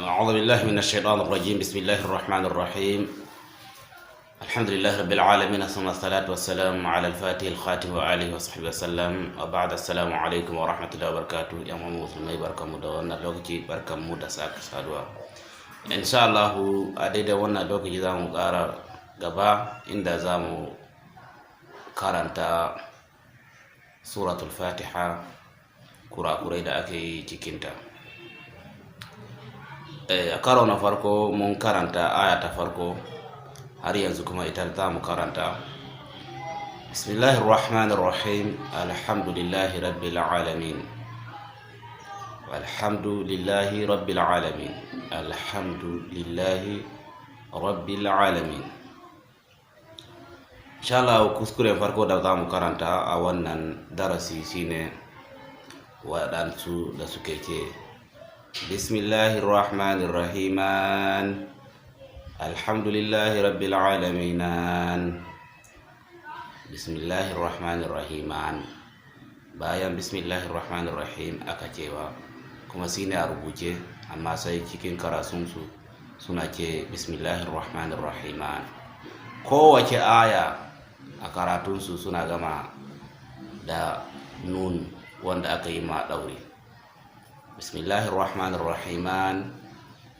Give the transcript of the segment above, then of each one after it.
أعوذ بالله من الشيطان الرجيم. بسم الله الرحمن الرحيم. الحمد لله رب العالمين، ثم الصلاة والسلام على الفاتح الخاتم وآله وصحبه وسلم، وبعد. السلام عليكم ورحمة الله وبركاته. يا musulmai barkamu da wannan lokaci, barkamu da sake saduwa. Insha Allah a daidai wannan lokaci za mu ƙara gaba inda za mu karanta suratul fatiha, kurakurai da ake yi cikinta. A karo na farko mun karanta aya ta farko, har yanzu kuma ita za mu karanta. Bismillahir Rahmanir Rahim. Alhamdulillahi Rabbil Alamin. Alhamdulillahi Rabbil Alamin. Alhamdulillahi Rabbil Alamin. Insha Allah kuskuren farko da za mu karanta a wannan darasi shine waɗansu da suke ce Bismillahir Rahmanir Rahim. Alhamdulillahi Rabbil Alamin. Bismillahir Rahmanir Rahim. Bayan Bismillahir Rahmanir Rahim aka cewa kuma shine a rubuce, amma sai cikin karatunsu suna ce Bismillahir Rahmanir Rahim. Kowace aya a karatunsu suna gama da nun wanda aka yi ma ɗaure. Bismillahir Rahmanir Rahim.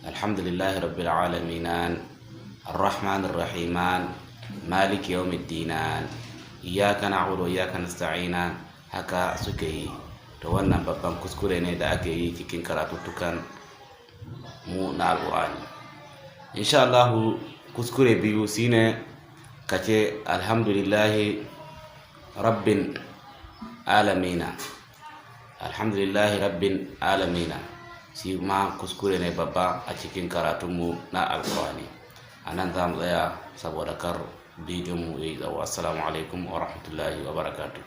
Alhamdulillahi Rabbil Alamin. Ar-Rahmanir Rahim. Maliki Yawmiddin. Iyyaka na'budu wa iyyaka nasta'in. Haka suke yi. To wannan babban kuskure ne da ake yi cikin karatuttukan mu na Alƙur'ani. Insha Allah kuskure biyu shine kace alhamdulillahi rabbil alamin. Alhamdulillahi rabbil alamin. Shi ma kuskure ne babba a cikin karatunmu na Alƙur'ani. Anan za mu tsaya saboda kar bidiyon mu yayi tsawo. Assalamu alaikum wa rahmatullahi wa barakatuh.